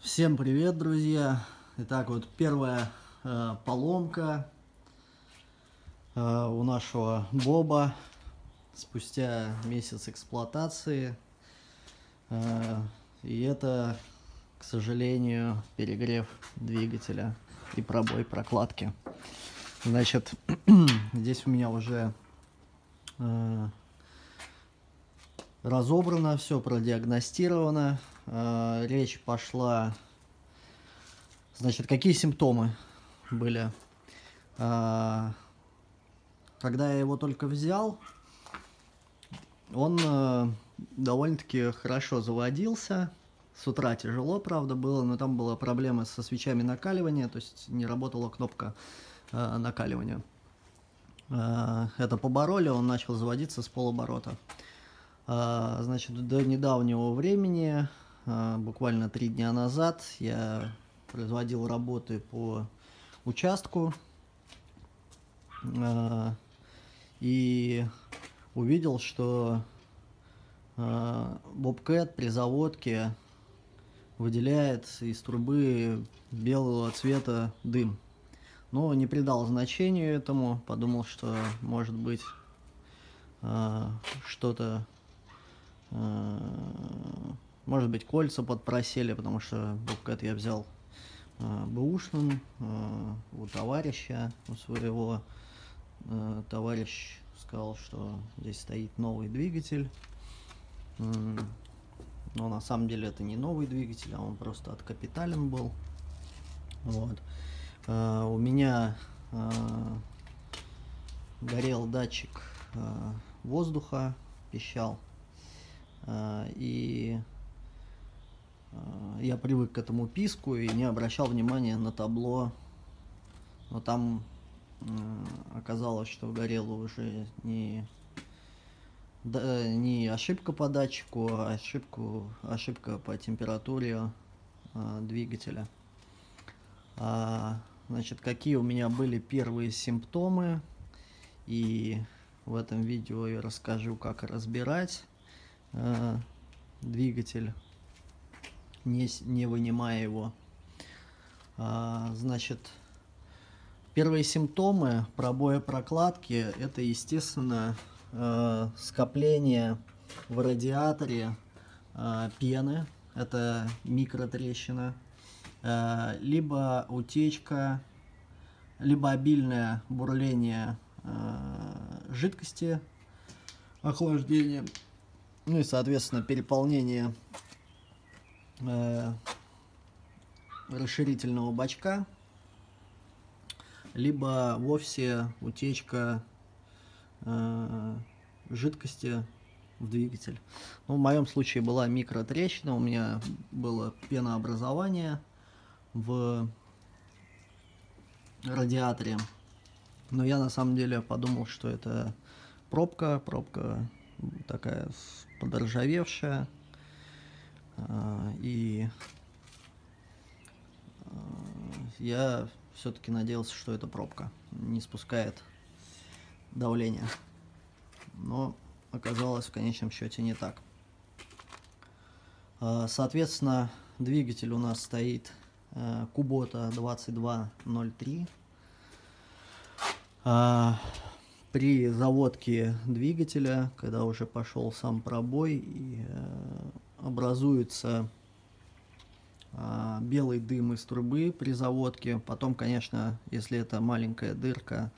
Всем привет, друзья! Итак, вот первая поломка у нашего Боба спустя месяц эксплуатации. И это, к сожалению, перегрев двигателя и пробой прокладки. Значит, здесь у меня уже разобрано, все продиагностировано. Речь пошла, значит, какие симптомы были. Когда я его только взял, он довольно-таки хорошо заводился. С утра тяжело, правда, было, но там была проблема со свечами накаливания, то есть не работала кнопка накаливания. Это побороли, он начал заводиться с полоборота. Значит, до недавнего времени, буквально 3 дня назад, я производил работы по участку и увидел, что Bobcat при заводке выделяет из трубы белого цвета дым. Но не придал значению этому, подумал, что может быть что-то, может быть, кольца подпросели, потому что Bobcat я взял бэушным у товарища, у своего. Товарищ сказал, что здесь стоит новый двигатель, но на самом деле это не новый двигатель, а он просто откапитален был. Вот. У меня горел датчик воздуха, пищал, и я привык к этому писку и не обращал внимания на табло, но там оказалось, что горела уже не ошибка по датчику, а ошибка по температуре двигателя. Значит, какие у меня были первые симптомы, и в этом видео я расскажу, как разбирать двигатель, не вынимая его. Значит, первые симптомы пробоя прокладки — это, естественно, скопление в радиаторе пены, это микротрещина, либо утечка, либо обильное бурление жидкости охлаждения, ну и, соответственно, переполнение расширительного бачка, либо вовсе утечка жидкости в двигатель. Ну, в моем случае была микротрещина, у меня было пенообразование в радиаторе, но я на самом деле подумал, что это пробка такая подоржавевшая, и я все-таки надеялся, что это пробка, не спускает давление. Но оказалось в конечном счете не так. Соответственно, двигатель у нас стоит Kubota 2203. При заводке двигателя, когда уже пошел сам пробой, и образуется белый дым из трубы при заводке. Потом, конечно, если это маленькая дырка,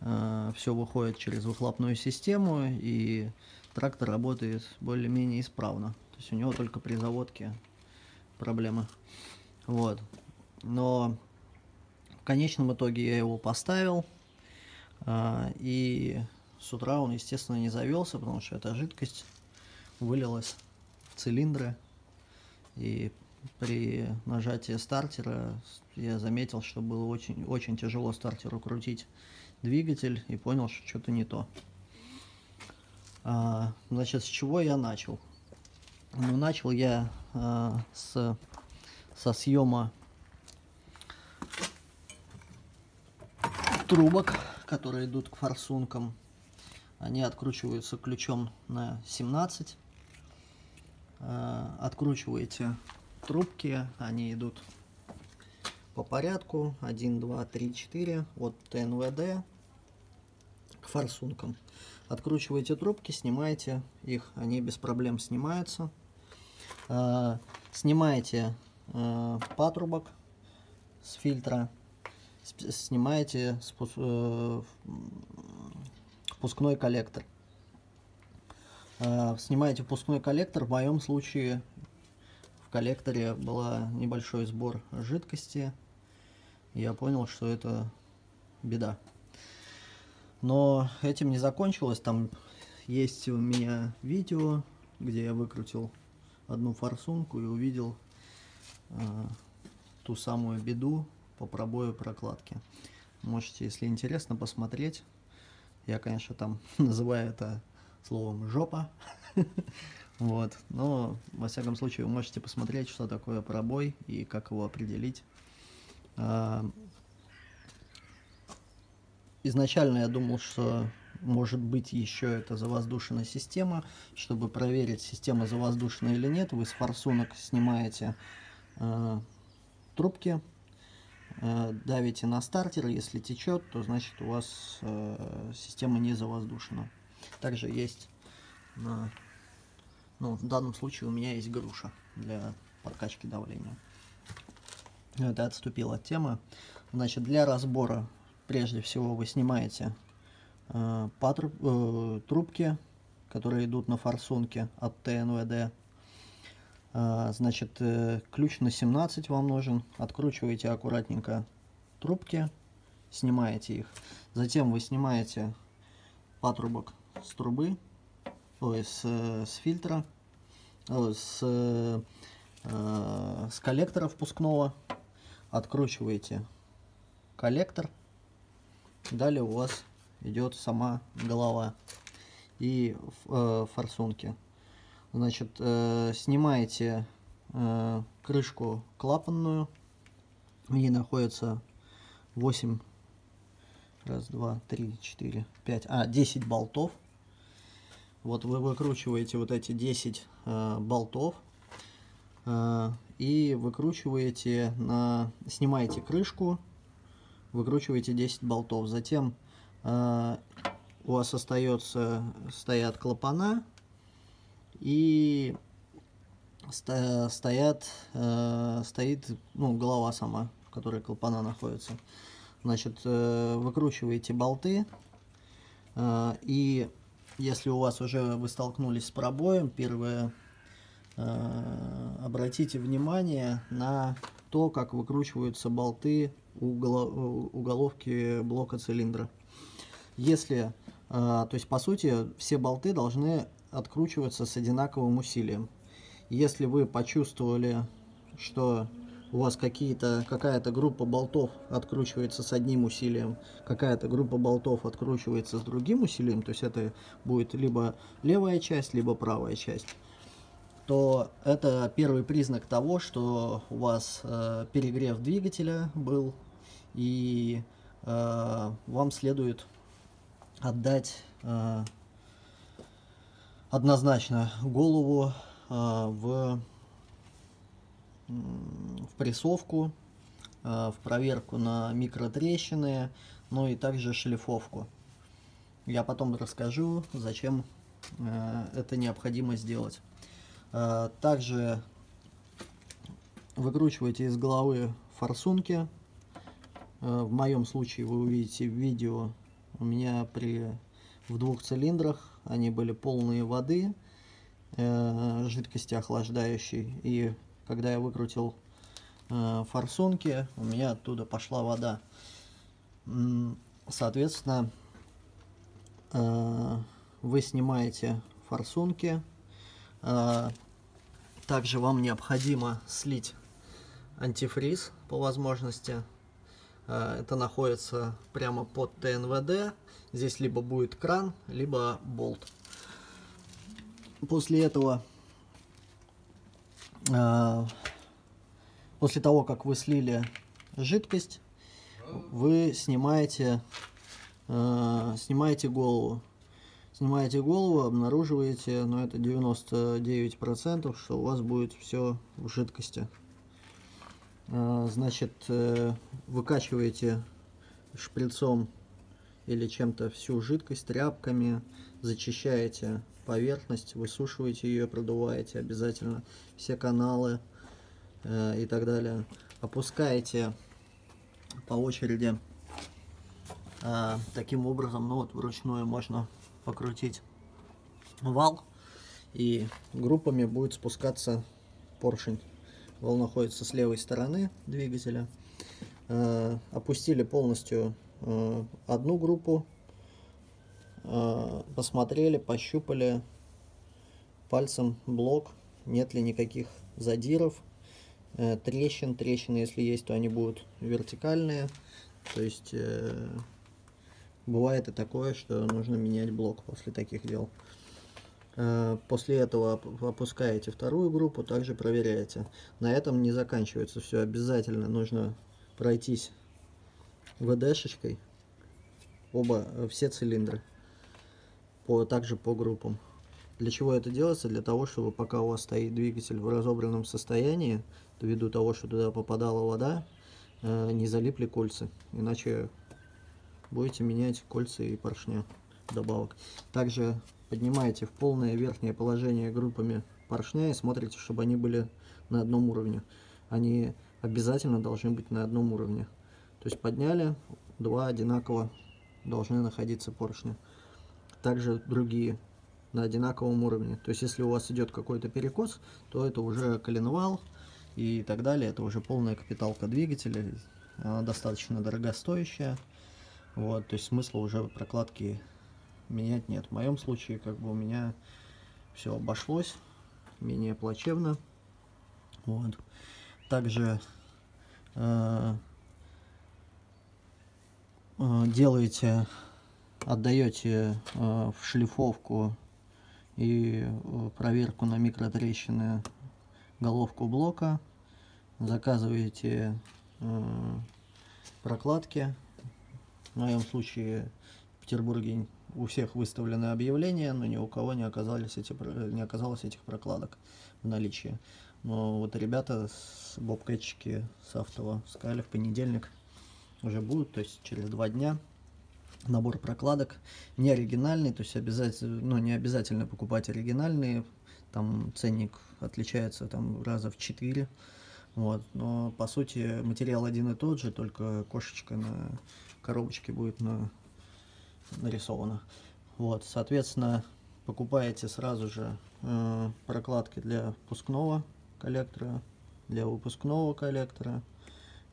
все выходит через выхлопную систему, и трактор работает более-менее исправно. То есть у него только при заводке проблемы. Вот. Но в конечном итоге я его поставил, и с утра он, естественно, не завелся, потому что эта жидкость вылилась в цилиндры, и при нажатии стартера я заметил, что было очень тяжело стартеру крутить двигатель, и понял, что что-то не то. Значит, с чего я начал? Ну, начал я со съема трубок, которые идут к форсункам. Они откручиваются ключом на 17. Откручиваете трубки, они идут по порядку. 1, 2, 3, 4 от ТНВД к форсункам. Откручиваете трубки, снимаете их, они без проблем снимаются. Снимаете патрубок с фильтра, снимаете впускной коллектор. Снимаете впускной коллектор. В моем случае в коллекторе был небольшой сбор жидкости. Я понял, что это беда. Но этим не закончилось. Там есть у меня видео, где я выкрутил одну форсунку и увидел ту самую беду по пробою прокладки. Можете, если интересно, посмотреть. Я, конечно, там называю это словом жопа. Вот. Но, во всяком случае, вы можете посмотреть, что такое пробой и как его определить. Изначально я думал, что может быть еще это завоздушенная система. Чтобы проверить, система завоздушенная или нет, вы с форсунок снимаете трубки, давите на стартер. Если течет, то значит у вас система не завоздушена. Также есть, в данном случае у меня есть груша для подкачки давления. Это отступил от темы. Значит, для разбора прежде всего вы снимаете трубки, которые идут на форсунке от ТНВД. Значит, ключ на 17 вам нужен. Откручиваете аккуратненько трубки, снимаете их. Затем вы снимаете патрубок с трубы, с фильтра, с коллектора впускного. Откручиваете коллектор. Далее у вас идет сама голова и форсунки. Значит, снимаете крышку клапанную. В ней находится 8, 1, 2, 3, 4, 5, 10 болтов. Вот вы выкручиваете вот эти 10 болтов и выкручиваете, снимаете крышку, выкручиваете 10 болтов. Затем у вас стоят клапана и стоит голова сама, в которой клапана находятся. Значит, выкручиваете болты, и если у вас уже вы столкнулись с пробоем, первое, обратите внимание на то, как выкручиваются болты у головки блока цилиндра. Если, то есть по сути все болты должны откручиваться с одинаковым усилием. Если вы почувствовали, что у вас какая-то группа болтов откручивается с одним усилием, какая-то группа болтов откручивается с другим усилием, то есть это будет либо левая часть, либо правая часть, то это первый признак того, что у вас перегрев двигателя был, и вам следует отдать однозначно голову в прессовку, в проверку на микротрещины, ну и также шлифовку. Я потом расскажу, зачем это необходимо сделать. Также выкручивайте из головы форсунки. В моем случае вы увидите в видео, у меня в 2 цилиндрах они были полные воды, жидкости охлаждающей, и когда я выкрутил форсунки, у меня оттуда пошла вода. Соответственно, вы снимаете форсунки. Также вам необходимо слить антифриз по возможности. Это находится прямо под ТНВД. Здесь либо будет кран, либо болт. После этого, после того, как вы слили жидкость, вы снимаете голову. Снимаете голову, обнаруживаете, ну это 99%, что у вас будет все в жидкости. Значит, выкачиваете шприцом или чем-то всю жидкость, тряпками, зачищаете поверхность, высушиваете ее, продуваете обязательно все каналы и так далее. Опускаете по очереди таким образом, ну вот вручную можно покрутить вал, и группами будет спускаться поршень. Вал находится с левой стороны двигателя. Опустили полностью одну группу, посмотрели, пощупали пальцем блок, нет ли никаких задиров, трещин. Трещины, если есть, то они будут вертикальные. То есть бывает и такое, что нужно менять блок после таких дел. После этого опускаете вторую группу, также проверяете. На этом не заканчивается все. Обязательно нужно пройтись ВДшечкой все цилиндры, также по группам. Для чего это делается? Для того, чтобы пока у вас стоит двигатель в разобранном состоянии, ввиду того, что туда попадала вода, не залипли кольца. Иначе будете менять кольца и поршня вдобавок. Также поднимаете в полное верхнее положение группами поршня и смотрите, чтобы они были на одном уровне. Они обязательно должны быть на одном уровне. То есть подняли, два одинаково должны находиться поршни. Также другие на одинаковом уровне. То есть если у вас идет какой-то перекос, то это уже коленвал и так далее. Это уже полная капиталка двигателя. Она достаточно дорогостоящая. Вот, то есть смысла уже прокладки менять нет. В моем случае, как бы, у меня все обошлось менее плачевно. Вот. Также отдаете в шлифовку и проверку на микротрещины головку блока, заказываете прокладки. В моем случае в Петербурге у всех выставлены объявления, но ни у кого не оказалось этих прокладок в наличии. Но вот ребята с бобкетчики с автово сказали, в понедельник уже будут, то есть через 2 дня. Набор прокладок не оригинальный, то есть обязательно, ну, не обязательно покупать оригинальные, там ценник отличается там раза в 4, вот, но по сути материал один и тот же, только кошечка на коробочке будет нарисована. Вот, соответственно, покупаете сразу же прокладки для впускного коллектора, для выпускного коллектора,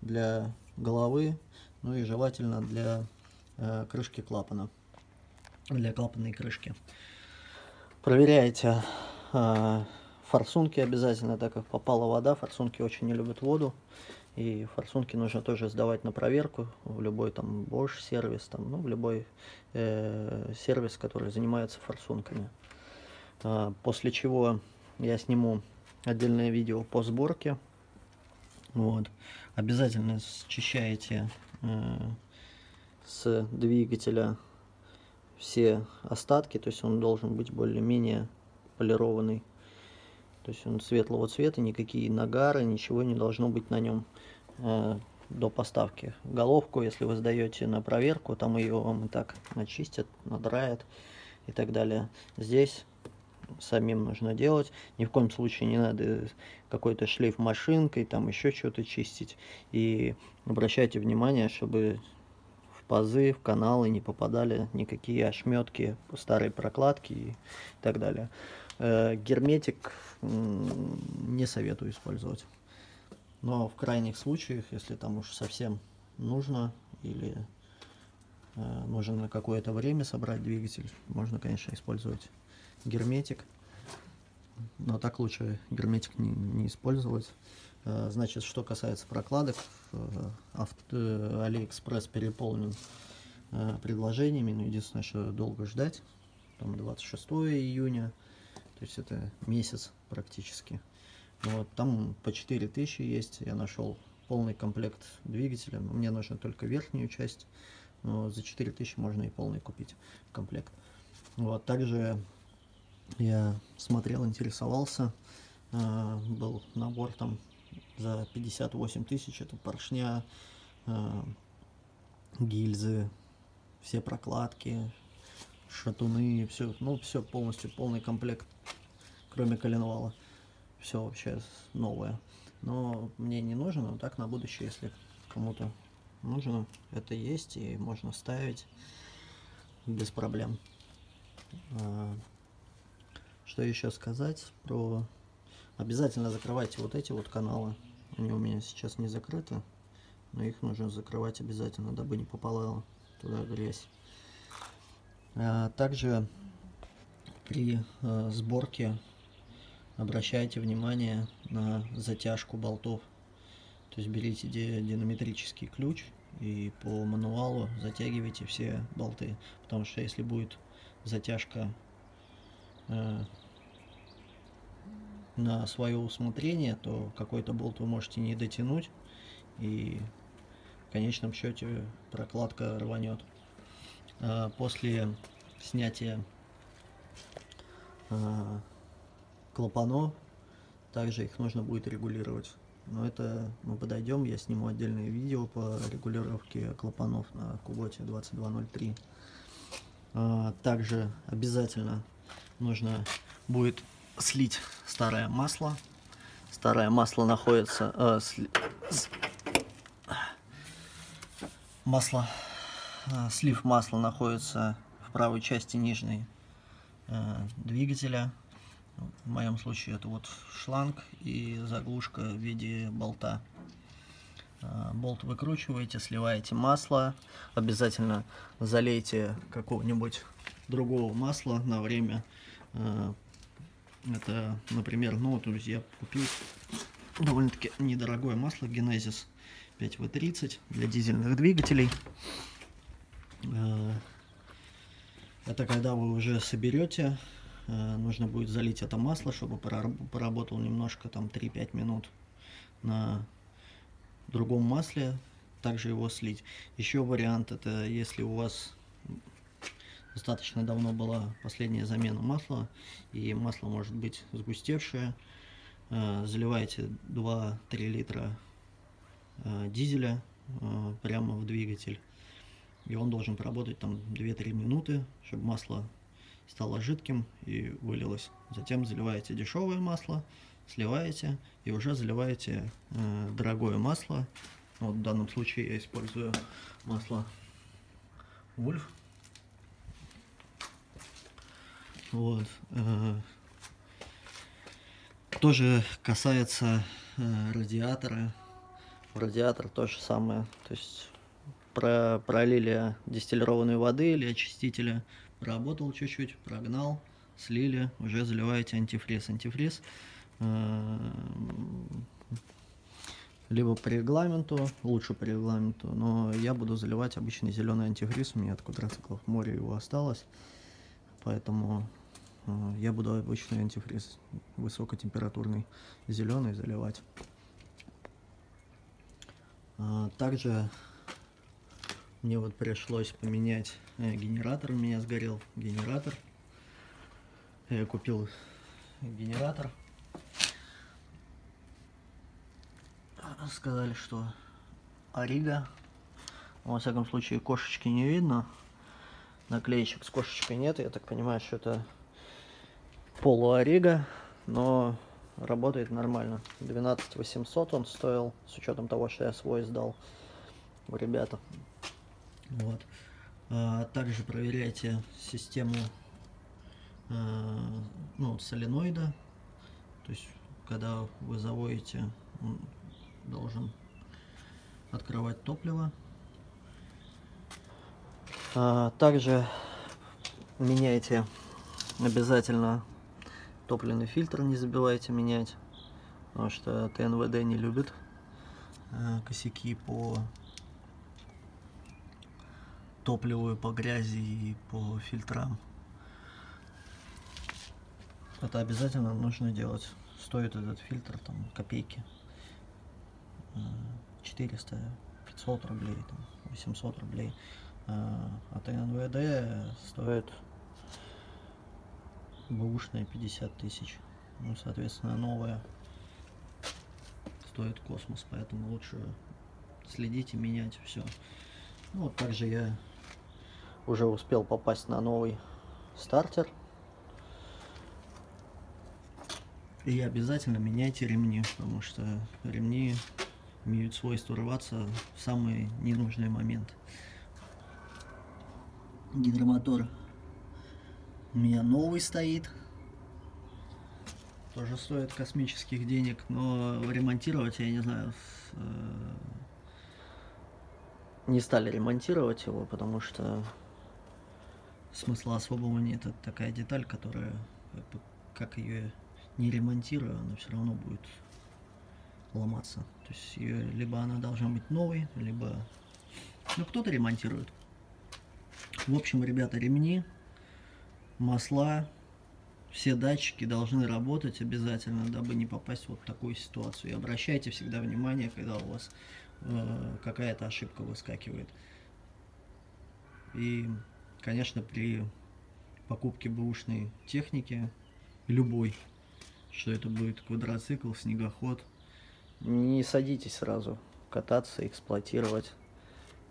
для головы, ну и желательно для крышки клапана, для клапанной крышки. Проверяете форсунки обязательно, так как попала вода, форсунки очень не любят воду, и форсунки нужно тоже сдавать на проверку в любой там Bosch сервис, там, ну, в любой сервис, который занимается форсунками. После чего я сниму отдельное видео по сборке. Вот. Обязательно счищаете с двигателя все остатки, то есть он должен быть более-менее полированный, то есть он светлого цвета, никакие нагары, ничего не должно быть на нем до поставки. Головку, если вы сдаете на проверку, там ее вам и так начистят, надраят и так далее. Здесь самим нужно делать. Ни в коем случае не надо какой-то шлейф машинкой, там еще что-то чистить. И обращайте внимание, чтобы в пазы, в каналы не попадали никакие ошметки, старые прокладки и так далее. Герметик не советую использовать. Но в крайних случаях, если там уж совсем нужно или нужно на какое-то время собрать двигатель, можно, конечно, использовать герметик. Но так лучше герметик не использовать. Значит, что касается прокладок, Алиэкспресс переполнен предложениями, но единственное, что долго ждать, там 26 июня, то есть это месяц практически. Вот, там по 4000 есть, я нашел полный комплект двигателя, мне нужно только верхнюю часть, но за 4000 можно и полный купить комплект. Вот, также я смотрел, интересовался, был набор там за 58 тысяч, это поршня, гильзы, все прокладки, шатуны, все, ну, все полностью, полный комплект, кроме коленвала. Все вообще новое. Но мне не нужно, но так на будущее, если кому-то нужно, это есть и можно ставить без проблем. Что еще сказать про... Обязательно закрывайте вот эти вот каналы. Они у меня сейчас не закрыты, но их нужно закрывать обязательно, дабы не попала туда грязь. Также при сборке обращайте внимание на затяжку болтов. То есть берите динамометрический ключ и по мануалу затягивайте все болты. Потому что если будет затяжка на свое усмотрение, то какой-то болт вы можете не дотянуть, и в конечном счете прокладка рванет. После снятия клапанов также их нужно будет регулировать. Но это мы подойдем, я сниму отдельное видео по регулировке клапанов на Куботе 2203. Также обязательно нужно будет слить старое масло. Старое масло находится... слив масла находится в правой части нижней двигателя. В моем случае это вот шланг и заглушка в виде болта. Болт выкручиваете, сливаете масло. Обязательно залейте какого-нибудь другого масла на время. Это, например, ну вот я купил довольно-таки недорогое масло Genesis 5W30 для дизельных двигателей. Это когда вы уже соберете, нужно будет залить это масло, чтобы поработал немножко, там 3-5 минут на другом масле, также его слить. Еще вариант, это если у вас достаточно давно была последняя замена масла, и масло может быть сгустевшее, заливаете 2-3 литра дизеля прямо в двигатель, и он должен поработать там 2-3 минуты, чтобы масло стало жидким и вылилось. Затем заливаете дешевое масло, сливаете и уже заливаете дорогое масло. Вот в данном случае я использую масло Wolf. Вот. Тоже касается радиатора. Радиатор то же самое. То есть пролили дистиллированной воды или очистителя, проработал чуть-чуть, прогнал, слили, уже заливаете антифриз. Антифриз либо по регламенту, лучше по регламенту, но я буду заливать обычный зеленый антифриз, у меня от квадроциклов море его осталось, поэтому я буду обычный антифриз высокотемпературный зеленый заливать. Также мне вот пришлось поменять генератор, у меня сгорел генератор. Я купил генератор. Сказали, что Арига. Во всяком случае, кошечки не видно. Наклеечек с кошечкой нет. Я так понимаю, что это полуарига, но работает нормально. 12 800 он стоил, с учетом того, что я свой сдал у ребята. Вот. Также проверяйте систему соленоида. То есть, когда вы заводите, он должен открывать топливо. Также меняйте обязательно топливный фильтр, не забывайте менять, потому что ТНВД не любит косяки по топливу, по грязи и по фильтрам. Это обязательно нужно делать. Стоит этот фильтр там копейки, 400, 500 рублей, там, 800 рублей. А ТНВД стоит бэушная 50 тысяч. Ну, соответственно, новая стоит космос, поэтому лучше следить и менять все. Ну, вот также я уже успел попасть на новый стартер. И обязательно меняйте ремни, потому что ремни имеют свойство рваться в самый ненужный момент. Гидромотор у меня новый стоит. Тоже стоит космических денег, но ремонтировать, я не знаю, не стали ремонтировать его, потому что смысла особого нет. Это такая деталь, которая, как ее не ремонтирую, она все равно будет ломаться. То есть ее либо она должна быть новой, либо... Ну, кто-то ремонтирует. В общем, ребята, ремни, масла, все датчики должны работать обязательно, дабы не попасть в вот такую ситуацию. И обращайте всегда внимание, когда у вас какая-то ошибка выскакивает. И, конечно, при покупке бэушной техники, любой, что это будет квадроцикл, снегоход, не садитесь сразу кататься, эксплуатировать.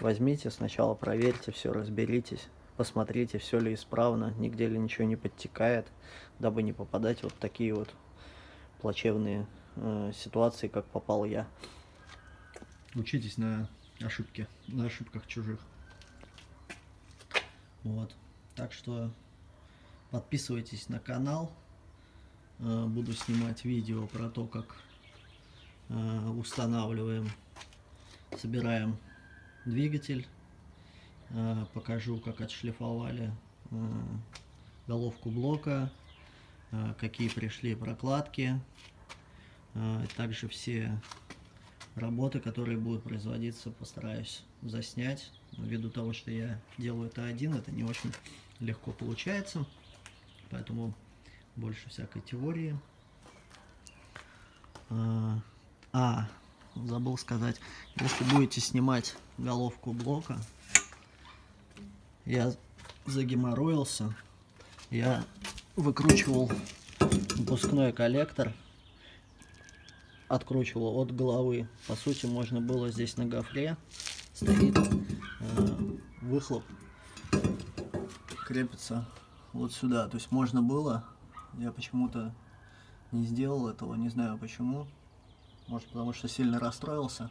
Возьмите, сначала проверьте все, разберитесь, посмотрите, все ли исправно, нигде ли ничего не подтекает, дабы не попадать вот в такие вот плачевные ситуации, как попал я. Учитесь на ошибках чужих. Вот. Так что подписывайтесь на канал. Буду снимать видео про то, как устанавливаем, собираем двигатель. Покажу, как отшлифовали головку блока, какие пришли прокладки. Также все работы, которые будут производиться, постараюсь заснять. Ввиду того, что я делаю это один, это не очень легко получается. Поэтому больше всякой теории. Забыл сказать, если будете снимать головку блока, я загеморроился, я выкручивал выпускной коллектор, откручивал от головы. По сути, можно было здесь на гофре стоит выхлоп, крепится вот сюда. То есть можно было, я почему-то не сделал этого, не знаю почему. Может, потому что сильно расстроился.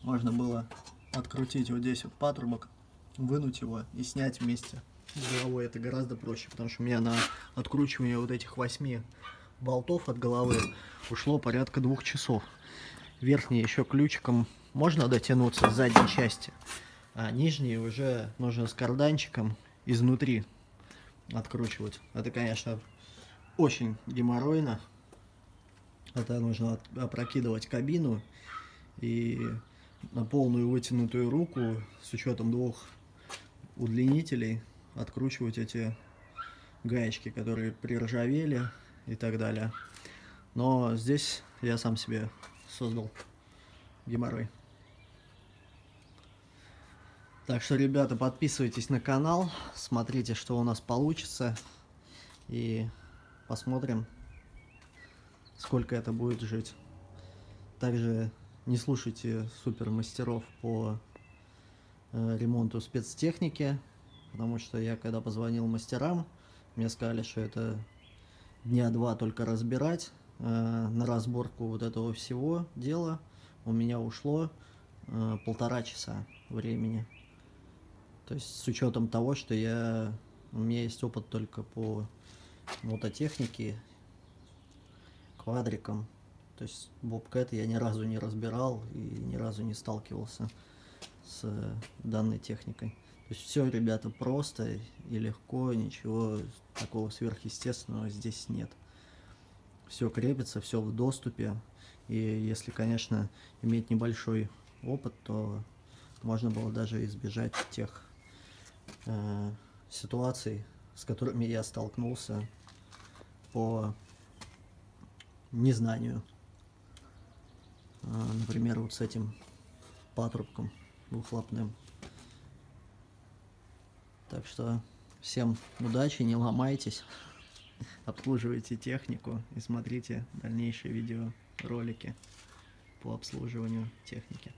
Можно было открутить вот здесь вот патрубок, вынуть его и снять вместе с головой. Это гораздо проще, потому что у меня на откручивание вот этих 8 болтов от головы ушло порядка 2 часов. Верхний еще ключиком можно дотянуться с задней части, а нижний уже нужно с карданчиком изнутри откручивать. Это, конечно, очень геморройно. Это нужно опрокидывать кабину и на полную вытянутую руку с учетом 2 удлинителей откручивать эти гаечки, которые приржавели и так далее. Но здесь я сам себе создал геморрой. Так что, ребята, подписывайтесь на канал, смотрите, что у нас получится, и посмотрим, сколько это будет жить. Также не слушайте супермастеров по ремонту спецтехники, потому что я, когда позвонил мастерам, мне сказали, что это дня 2 только разбирать. На разборку вот этого всего дела у меня ушло 1,5 часа времени. То есть с учетом того, что у меня есть опыт только по мототехнике, квадрикам. То есть бобкэт я ни разу не разбирал и ни разу не сталкивался с данной техникой. То есть все, ребята, просто и легко, ничего такого сверхъестественного здесь нет. Все крепится, все в доступе. И если, конечно, иметь небольшой опыт, то можно было даже избежать тех ситуаций, с которыми я столкнулся по незнанию. Например, вот с этим патрубком выхлопным. Так что всем удачи, не ломайтесь. обслуживайте технику и смотрите дальнейшие видеоролики по обслуживанию техники.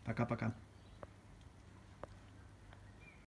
Пока-пока.